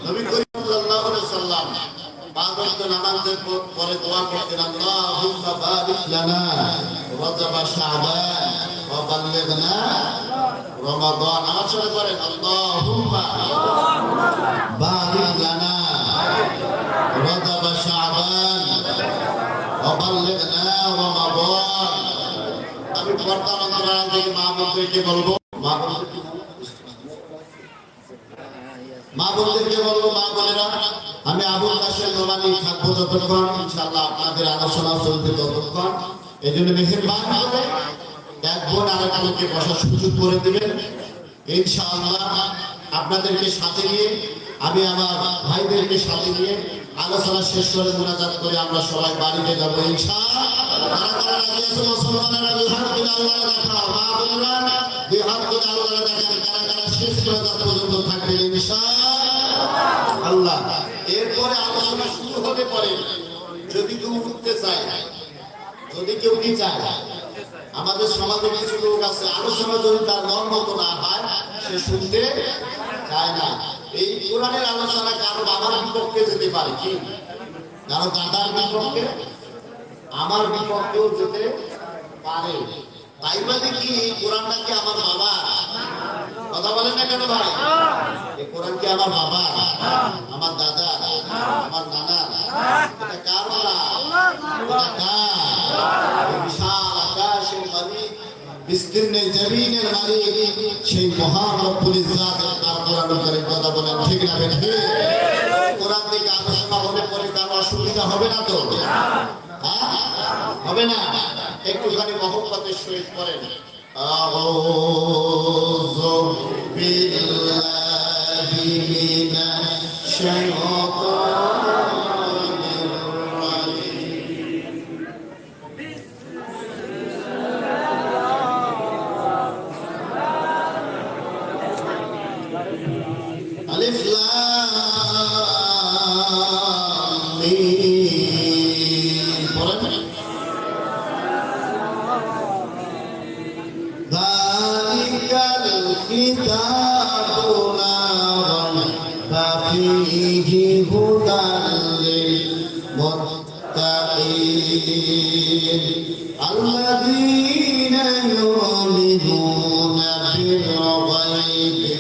নবী করিম সাল্লাল্লাহু আলাইহি সাল্লাম পাঁচ ওয়াক্ত নামাজের পরে দোয়া করতেন, আল্লাহুম্মা বারিক লানা রজব শাবান ওয়া বাল্লিগনা রমাদান। আমার সাথে করেন, আল্লাহুম্মা বারিক লানা রজব শাবান ওয়া বাল্লিগনা রমাদান। আমি পর্দার অন্তরাল থেকে মা বোনদেরকে বলবো, মা বোনদেরকে বলবো, মা বোনেরা, আমি আবুল কাশেম নোমানী থাকবো যতক্ষণ, ইনশাআল্লাহ আপনাদের আলোচনা চলবে ততক্ষণ। এই জন্য মেহেরবানি করে এক বোন আরেক বোনকে বসার সুযোগ করে দিবেন ইনশাআল্লাহ। আপনাদেরকে সাথে নিয়ে, আমি আমার ভাইদেরকে সাথে নিয়ে আলোচনা শেষ করে মোনাজাত করে আমরা সবাই বাড়িতে যাবো ইনশাআল্লাহ। মুসলমানেরা বিহার করে আল্লাহ দেখা, মা বোনেরা বিহার করে আল্লাহ দেখেন, কারা শেষ করে যাওয়া পর্যন্ত থাকবে ইনশাআল্লাহ। এরপরে আলোচনা শুরু হতে পারে। যদি কেউ উঠতে চায়, যদি কেউ কি চায়, আমাদের সমাজে কিছু লোক আছে আলোচনা যদি তার মন মতো না হয় সে শুনতে চায় না। এই কোরআনের আলোচনা কারো বাবার বিপক্ষে যেতে পারে, কি কারো দাদার বিপক্ষে, আমার বিপক্ষেও যেতে পারে। তাই বলে কি কোরআনটা কি আমার বাবা? কথা বলেন না কেন ভাই? এই কোরআন কি আমার বাবা, আমার দাদা, আমার নানা? এটা কার না? এটা কার? বিশাল আকাশের মালিক, বিস্তীর্ণ জমিনের মালিক, সেই মহান রব্বুল ইজ্জাতের তার কোরআনের উপরে কথা বলেন, ঠিক না বেঠিক? কোরআন থেকে আলোচনা হলে পরে কার অসুবিধা হবে না তো? হবে না? একটুখানি মহব্বতের সহিত করেন, আউযু বিল্লাহি মিনাশ শাইতানির রাজিম। আলিফ লাম মিম। পড়েন, যালিকাল কিতাবু লা রাইবা ফীহি হুদাল লিল মুত্তাকিন আল্লাযীনা ইউমিনুনা বিল গায়বি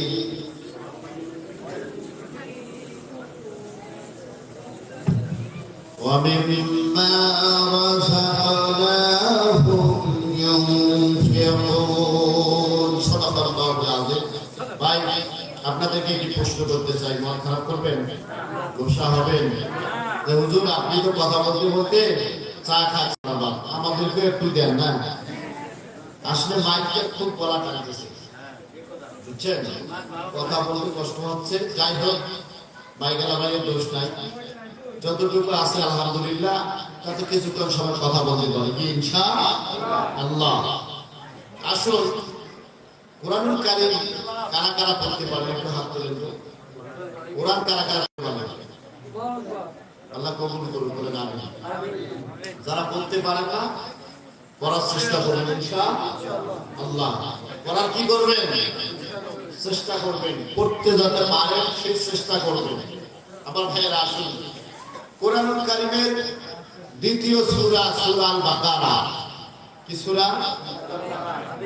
ওয়া মিম্মা রাযাকনাহুম ইউনফিকুন। সাদাকাল্লাহুল আযীম। ভাই, আপনাদেরকে কি প্রশ্ন করতে চাই, মন খারাপ করবেন, গোসা হবেন যে হুজুর আপনি তো কথা বলতে বলতে চা খাচ্ছেন, আবার আমাদেরকে একটু দেন না? আসলে মাইকটা খুব গলা টানতেছে, বুঝছেন, কথা বলতে কষ্ট হচ্ছে। যাই হোক, মাইকেলা ভাইয়ের দোষ নাই, যতটুকু আছে আলহামদুলিল্লাহ, তাতে কিছুক্ষণ সময় কথা বলতে পারি কি ইনশাআল্লাহ। আসল কোরআনুল কারীম কারা কারা পড়তে পারবে একটু হাত তুলেন তো। কোরআন কারা কারা পারবে? আল্লাহ কবুল করুন, বলেন আমিন। যারা পড়তে পারে না পড়ার চেষ্টা করবেন ইনশাআল্লাহ। পড়ার কি করবেন? চেষ্টা করবেন, পড়তে যাতে পারেন সেই চেষ্টা করবেন। আবার ভাইয়েরা আসুন, কোরআনুল কারীমের দ্বিতীয় সূরা সূরা আল বাকারা। কি সূরা?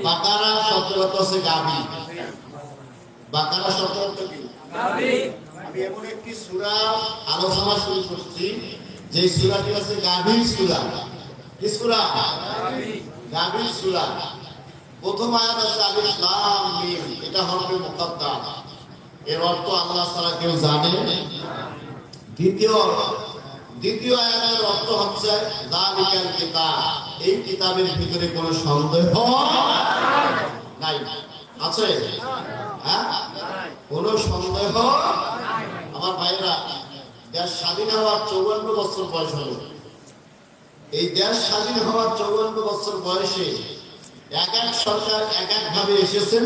বাকারা শব্দের অর্থ হচ্ছে গাভী। বাকারা শব্দের অর্থ কি? গাভী। আমি এমন একটি সূরা আলোচনা শুরু করছি যে সূরাটি হচ্ছে গাভীর সূরা। কি সূরা? গাভীর সূরা। প্রথম আয়াত আছে আলিফ লাম মিম, এটা হরফে মুকাদ্দার, এর অর্থ আল্লাহ ছাড়া কেউ জানে। দ্বিতীয় আয়াতের অর্থ হচ্ছে যালিকাল কিতাব, এই কিতাবের ভিতরে কোনো সন্দেহ নাই। আছে? হ্যাঁ, কোনো সন্দেহ। আমার ভাইরা, দেশ স্বাধীন হওয়ার 54 বছর বয়স হলো। এই দেশ স্বাধীন হওয়ার 54 বছর বয়সে এক এক সরকার এক এক ভাবে এসেছেন,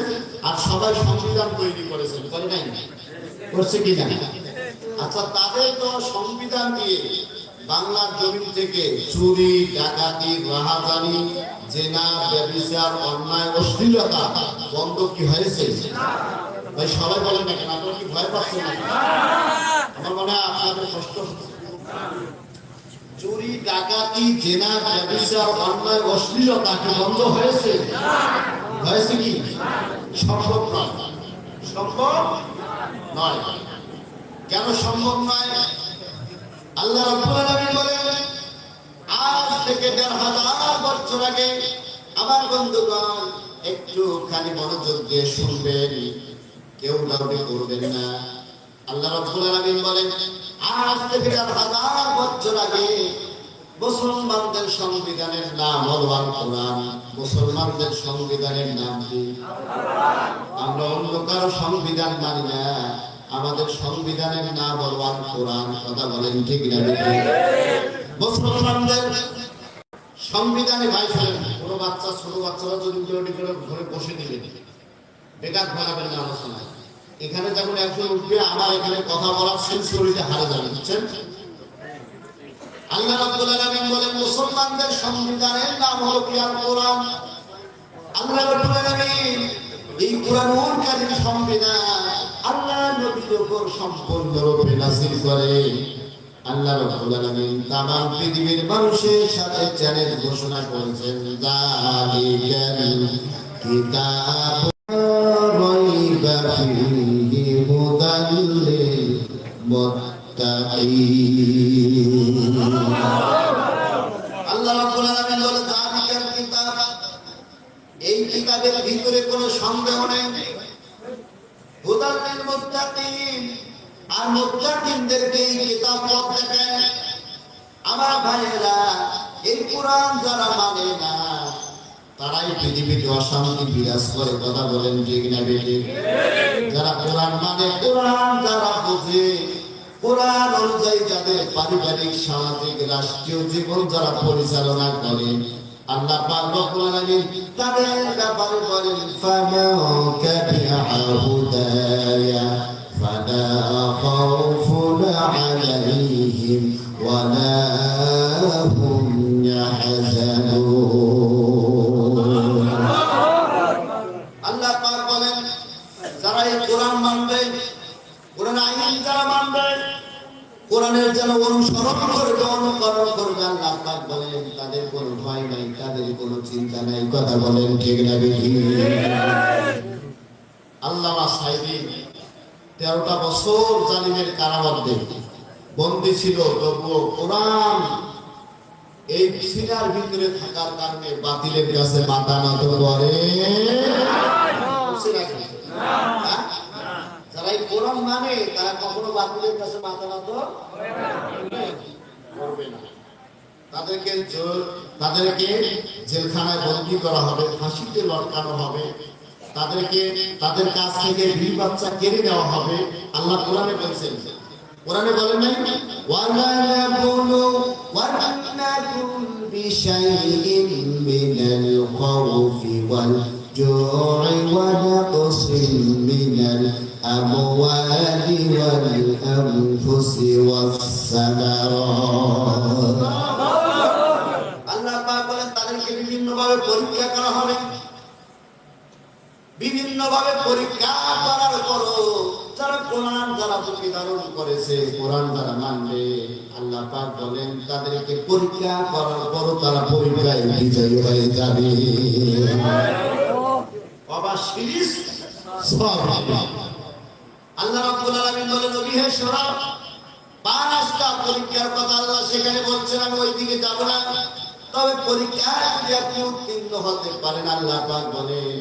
আর সবাই সংবিধান তৈরি করেছেন, করে নাই? করছে কি না? আচ্ছা, তাদের তো সংবিধান দিয়ে বাংলার জমিন থেকে চুরি, ডাকাতি, রাহাজানি, জেনা, ব্যভিচার, অন্যায়, অশ্লীলতা বন্ধ কি হয়েছে? ভাই সবাই বলেন না কেন? আপনারা কি ভয় পাচ্ছেন না? আপনাদের কষ্ট হচ্ছে? চুরি ডাকাতি জেনা ব্যভিচার অন্যায় অশ্লীলতা কি বন্ধ হয়েছে? হয়েছে কি? সম্ভব নয়, সম্ভব নয়। কেন সম্ভব নয়? আল্লাহ রাব্বুল আলামিন বলেন আজ থেকে ১৫০০ বছর আগে আমার বন্ধুগণ একটুখানি মনোযোগ দিয়ে শুনবেন, কেউ দাবি করবেন না। আল্লাহ রাব্বুল আলামিন বলেন আজ থেকে ১৫০০ বছর আগে মুসলমানদের সংবিধানের নাম হলো আল কোরআন। মুসলমানদের সংবিধানের নাম কি? আমরা অন্য কারো সংবিধান মানি না, আমাদের সংবিধানের নাম হলো আল কোরআন। কথা বলেন ঠিক না? মুসলমানদের সংবিধানে ভাই শুনেন, কোনো বাচ্চা ছোট বাচ্চারা যদি উল্টোটি করে ঘরে বসে দিবে, বেকার বানাবেন না আলোচনায়। এখানে যখন একজন উঠবে আমার এখানে কথা বলার সেন্সরিটি হারে যাবে, বুঝছেন? আল্লাহ রাব্বুল আলামিন বলেন মুসলমানদের সংবিধানের নাম হলো কি? আল কোরআন। আল্লাহ রাব্বুল আলামিন এই কোরআনুল কারীম সংবিধান আল্লাহ নবীর উপর সম্পূর্ণরূপে নাযিল করে। আল্লাহ রাব্বুল আলামিন তামাম পৃথিবীর মানুষের সাথে চ্যালেঞ্জ ঘোষণা করেছেন, যালিকাল কিতাবু রাইবা ফীহি হুদাল লিল মুত্তাকিন। আল্লাহ রাব্বুল আলামিন বলেন যালিকাল কিতাব, এই কিতাবের ভিতরে কোনো সন্দেহ নেই, হুদাল লিল মুত্তাকিন, আর মুত্তাকিনদেরকে এই কিতাব পথ দেখায়। আমার ভাইয়েরা, এই কোরআন যারা মানে না তারাই পৃথিবীতে অশান্তি বিরাজ করে। কথা বলেন ঠিক না বেঠিক? যারা কোরআন মানে, কোরআন যারা বোঝে, কোরআন অনুযায়ী যাদের পারিবারিক সামাজিক রাষ্ট্রীয় জীবন যারা পরিচালনা করে, আল্লাহ পাক রব্বুল আলামিন তাদের ব্যাপারে বলেন ফামান কাবিয়া হুদায়া ফালা খাউফুন আলাইহিম ওয়ালা হুম ইয়াহজানুন। আল্লাহ পাক বলেন যারা এই কোরআন মানবে, কোরআন আইন যারা মানবে, কোরআনের যেন অনুসরণ করবে, অনুকরণ করবে, আল্লাহ পাক বলেন তাদের কোনো ভয় নাই, তাদের কোনো চিন্তা নাই। কথা বলেন ঠিক না বেঠিক? আল্লামা সাঈদী 13টা বছর জালিমের কারাবদ্ধে বন্দী ছিল, তবুও কোরআন এই সিনার ভিতরে থাকার কারণে বাতিলের কাছে মাথা নত করে। যারা এই কোরআন মানে তারা কখনো বাতিলের কাছে মাথা নত করবে না। তাদেরকে জেলখানায় বন্দী করা হবে, ফাঁসিতে লটকানো হবে, তাদেরকে তাদের কাছ থেকে বিবি বাচ্চা কেড়ে নেওয়া হবে। আল্লাহ কোরআনে বলছেন, কোরআনে বলেন নাই ওয়ালা নাবুলু ওয়ান্নাকুম বিশাইইন মিনাল খাউফি ওয়াল জু'i ওয়া নাকসিন মিনাল আমওয়ালি ওয়াল আনফুসি ওয়াস সামারাত। আল্লাহ পাক বলেন তাদেরকে বিভিন্নভাবে পরীক্ষা করা হবে। বিভিন্নভাবে পরীক্ষা করার পরও যারা কোরআন যারা বুকে ধারণ করেছে, কোরআন যারা মানবে, আল্লাহ পাক বলেন তাদেরকে পরীক্ষা করার পরও তারা পরীক্ষায় বিজয়ী হয়ে যাবে। বাবা শিরিস আল্লাহ রাব্বুল আলামিন বলেন নবী হে শোনো, 5টা পরীক্ষার কথা আল্লাহ সেখানে বলছেন, আমি ওই দিকে যাব না। তবে পরীক্ষায় যদি আপনি উত্তীর্ণ হতে পারেন, আল্লাহ পাক বলেন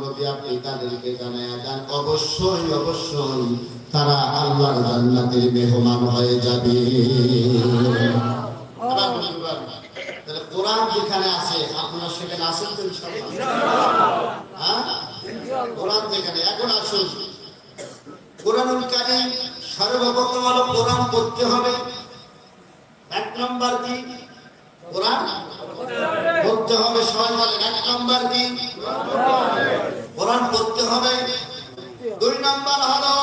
যদি আপনি তাদেরকে জানায়া দেন, অবশ্যই অবশ্যই তারা আল্লাহর জান্নাতের মেহমান হয়ে যাবে। তাহলে কোরআন যেখানে আছে আপনারা সেখানে আছেন তো ইনশাআল্লাহ? হ্যাঁ, কোরআন যেখানে। এখন আসুন, কোরআনুল কারীম সর্বপ্রথম হলো কোরআন পড়তে হবে। 1 নম্বর কি? কোরআন পড়তে হবে। সবাই বলেন 1 নম্বর কি? কোরআন পড়তে হবে। 2 নম্বর হলো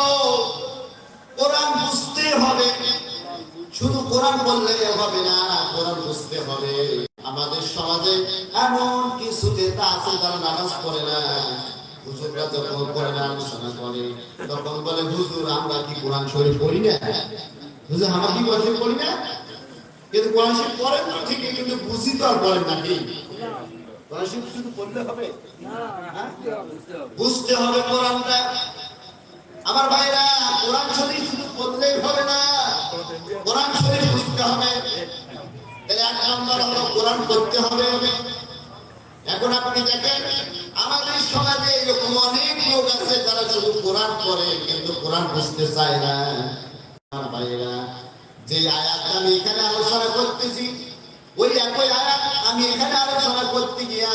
কোরআন বুঝতে হবে। শুধু কোরআন বললে হবে না, কোরআন বুঝতে হবে। আমাদের সমাজে এমন কিছু নেতা আছে যারা নামাজ পড়ে না, হুজুররা যখন কোরআন আলোচনা করে তখন বলে হুজুর আমরা কি কোরআন শরীফ পড়ি না? বুঝে হানাফি কোরআন শরীফ পড়ি না, কিন্তু কোরআন শরীফ পড়েন তো ঠিকই, কিন্তু বুঝি তো আর পড়েন নাকি? কোরআন শরীফ শুধু পড়লে হবে না, বুঝতে হবে কোরআনটা। আমার ভাইরা, কোরআন শরীফ শুধু পড়লেই হবে না, কোরআন শরীফ বুঝতে হবে। তাহলে এক নম্বর হলো কোরআন পড়তে হবে। এখন আপনি দেখেন আমাদের সমাজে এরকম অনেক লোক আছে যারা শুধু কোরআন পড়ে কিন্তু কোরআন বুঝতে চায় না। আমার ভাইরা, যে আয়াত আমি এখানে আলোচনা করতেছি, ওই একই আয়াত আমি এখানে আলোচনা করতে গিয়া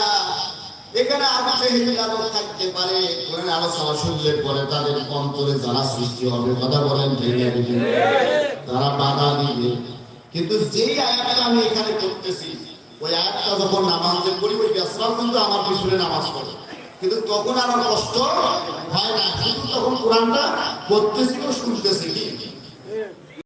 এখানে আবু জেহেল লোক থাকতে পারে, কোরআন আলোচনা শুনলে পরে তাদের অন্তরে যারা সৃষ্টি হবে, কথা বলেন ঠিক আছে, তারা বাধা দিবে। কিন্তু যেই আয়াতটা আমি এখানে করতেছি, ওই আয়াতটা যখন নামাজে পড়ি, ওই বেসরাও কিন্তু আমার পিছনে নামাজ পড়ে, কিন্তু তখন আমার কষ্ট হয় না, কিন্তু তখন কোরআনটা পড়তেছি ও শুনতেছি কি